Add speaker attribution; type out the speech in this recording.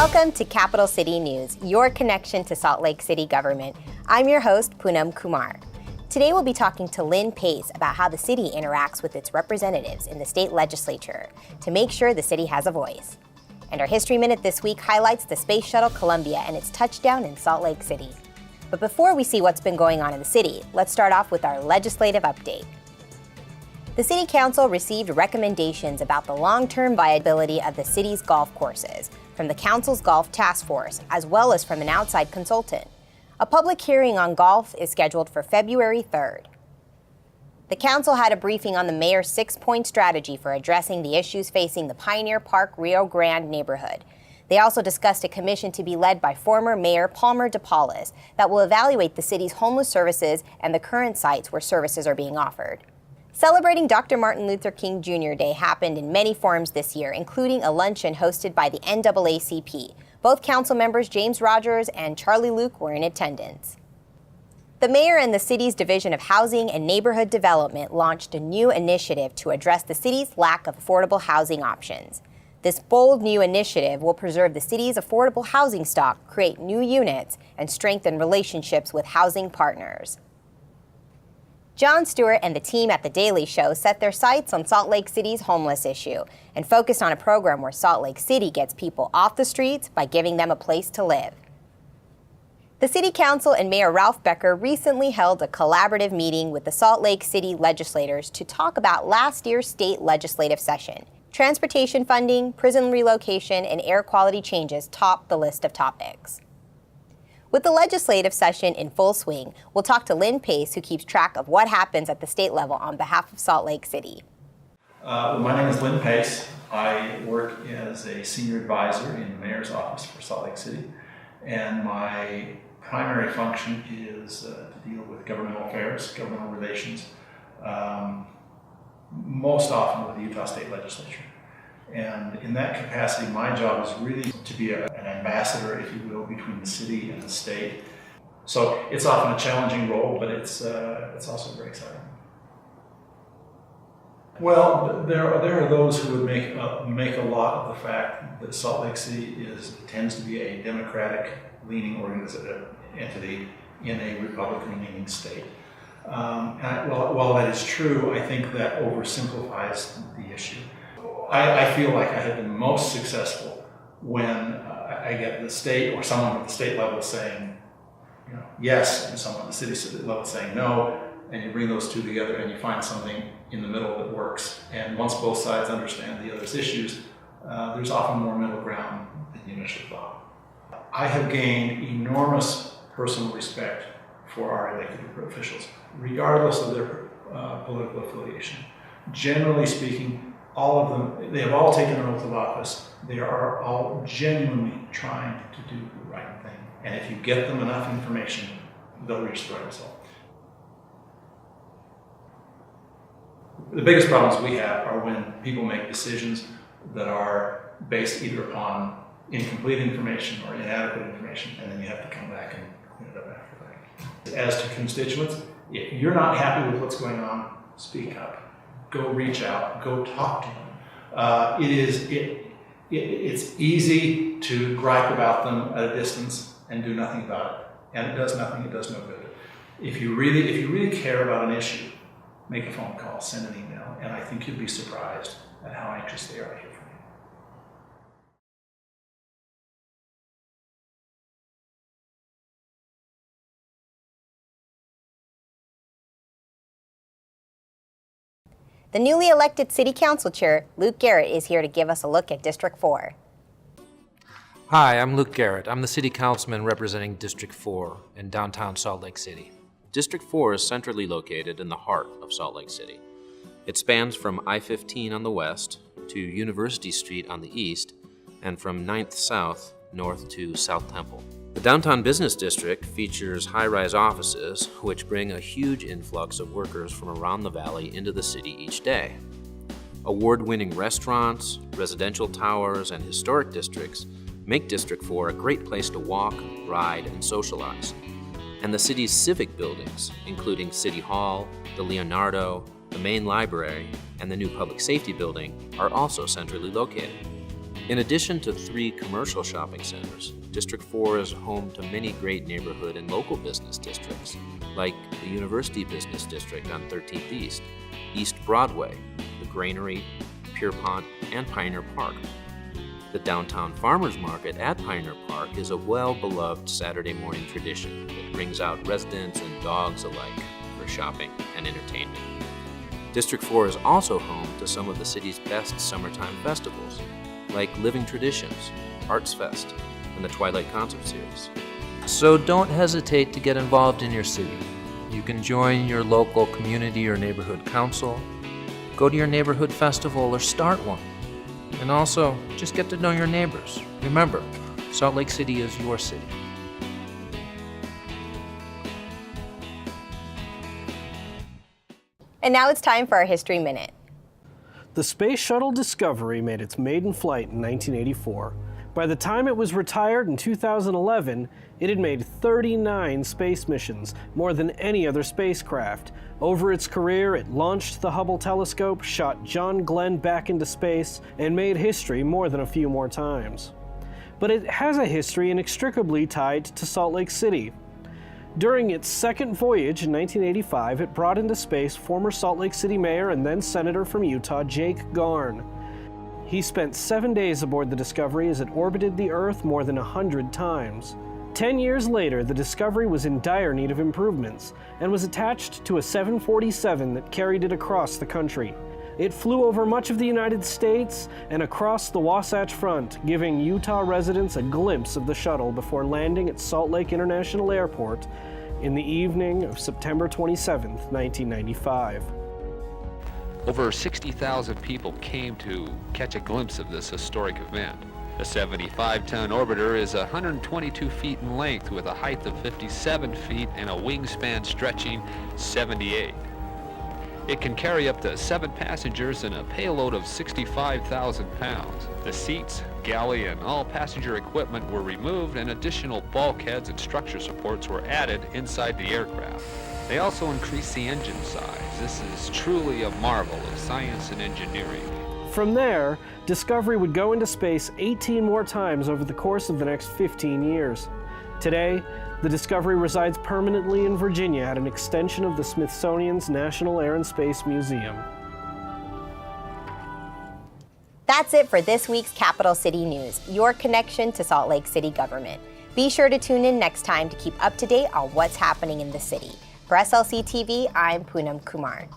Speaker 1: Welcome to Capital City News, your connection to Salt Lake City government. I'm your host, Poonam Kumar. Today we'll be talking to Lynn Pace about how the city interacts with its representatives in the state legislature to make sure the city has a voice. And our History Minute this week highlights the Space Shuttle Columbia and its touchdown in Salt Lake City. But before we see what's been going on in the city, let's start off with our legislative update. The City Council received recommendations about the long-term viability of the city's golf courses from the Council's Golf Task Force, as well as from an outside consultant. A public hearing on golf is scheduled for February 3rd. The Council had a briefing on the mayor's 6-point strategy for addressing the issues facing the Pioneer Park Rio Grande neighborhood. They also discussed a commission to be led by former Mayor Palmer DePaulis that will evaluate the city's homeless services and the current sites where services are being offered. Celebrating Dr. Martin Luther King Jr. Day happened in many forms this year, including a luncheon hosted by the NAACP. Both council members James Rogers and Charlie Luke were in attendance. The mayor and the city's Division of Housing and Neighborhood Development launched a new initiative to address the city's lack of affordable housing options. This bold new initiative will preserve the city's affordable housing stock, create new units, and strengthen relationships with housing partners. Jon Stewart and the team at The Daily Show set their sights on Salt Lake City's homeless issue and focused on a program where Salt Lake City gets people off the streets by giving them a place to live. The City Council and Mayor Ralph Becker recently held a collaborative meeting with the Salt Lake City legislators to talk about last year's state legislative session. Transportation funding, prison relocation, and air quality changes topped the list of topics. With the legislative session in full swing, we'll talk to Lynn Pace, who keeps track of what happens at the state level on behalf of Salt Lake City.
Speaker 2: My name is Lynn Pace. I work as a senior advisor in the mayor's office for Salt Lake City, and my primary function is to deal with governmental affairs, governmental relations, most often with the Utah State Legislature. And in that capacity, my job is really to be an ambassador, if you will, between the city and the state. So it's often a challenging role, but it's also very exciting. Well, there are those who would make a lot of the fact that Salt Lake City tends to be a Democratic-leaning entity in a Republican-leaning state. While that is true, I think that oversimplifies the issue. I feel like I have been most successful when I get the state or someone at the state level saying, yes, and someone at the city level saying no, and you bring those two together and you find something in the middle that works. And once both sides understand the other's issues, there's often more middle ground than you initially thought. I have gained enormous personal respect for our elected officials, regardless of their political affiliation. Generally speaking, all of them, they have all taken an oath of office. They are all genuinely trying to do the right thing. And if you get them enough information, they'll reach the right result. The biggest problems we have are when people make decisions that are based either upon incomplete information or inadequate information, and then you have to come back and clean it up after that. As to constituents, if you're not happy with what's going on, speak up. Go reach out, go talk to them. It's easy to gripe about them at a distance and do nothing about it. And it does nothing, it does no good. If you really care about an issue, make a phone call, send an email, and I think you'd be surprised at how anxious they are to hear from you.
Speaker 1: The newly elected City Council Chair, Luke Garrett, is here to give us a look at District 4.
Speaker 3: Hi, I'm Luke Garrett. I'm the City Councilman representing District 4 in downtown Salt Lake City. District 4 is centrally located in the heart of Salt Lake City. It spans from I-15 on the west to University Street on the east and from 9th South north to South Temple. The downtown business district features high-rise offices which bring a huge influx of workers from around the valley into the city each day. Award-winning restaurants, residential towers, and historic districts make District 4 a great place to walk, ride, and socialize. And the city's civic buildings, including City Hall, the Leonardo, the main library, and the new public safety building, are also centrally located. In addition to 3 commercial shopping centers, District 4 is home to many great neighborhood and local business districts, like the University Business District on 13th East, East Broadway, the Granary, Pierpont, and Pioneer Park. The downtown farmers market at Pioneer Park is a well-beloved Saturday morning tradition that brings out residents and dogs alike for shopping and entertainment. District 4 is also home to some of the city's best summertime festivals, like Living Traditions, Arts Fest, and the Twilight Concert Series. So don't hesitate to get involved in your city. You can join your local community or neighborhood council, go to your neighborhood festival or start one. And also, just get to know your neighbors. Remember, Salt Lake City is your city.
Speaker 1: And now it's time for our History Minute.
Speaker 4: The Space Shuttle Discovery made its maiden flight in 1984. By the time it was retired in 2011, it had made 39 space missions, more than any other spacecraft. Over its career, it launched the Hubble telescope, shot John Glenn back into space, and made history more than a few more times. But it has a history inextricably tied to Salt Lake City. During its second voyage in 1985, it brought into space former Salt Lake City mayor and then senator from Utah, Jake Garn. He spent 7 days aboard the Discovery as it orbited the Earth more than 100 times. 10 years later, the Discovery was in dire need of improvements and was attached to a 747 that carried it across the country. It flew over much of the United States and across the Wasatch Front, giving Utah residents a glimpse of the shuttle before landing at Salt Lake International Airport in the evening of September 27, 1995.
Speaker 5: Over 60,000 people came to catch a glimpse of this historic event. The 75-ton orbiter is 122 feet in length with a height of 57 feet and a wingspan stretching 78. It can carry up to 7 passengers and a payload of 65,000 pounds. The seats, galley, and all passenger equipment were removed and additional bulkheads and structure supports were added inside the aircraft. They also increased the engine size. This is truly a marvel of science and engineering.
Speaker 4: From there, Discovery would go into space 18 more times over the course of the next 15 years. Today, the Discovery resides permanently in Virginia at an extension of the Smithsonian's National Air and Space Museum.
Speaker 1: That's it for this week's Capital City News, your connection to Salt Lake City government. Be sure to tune in next time to keep up to date on what's happening in the city. For SLC TV, I'm Poonam Kumar.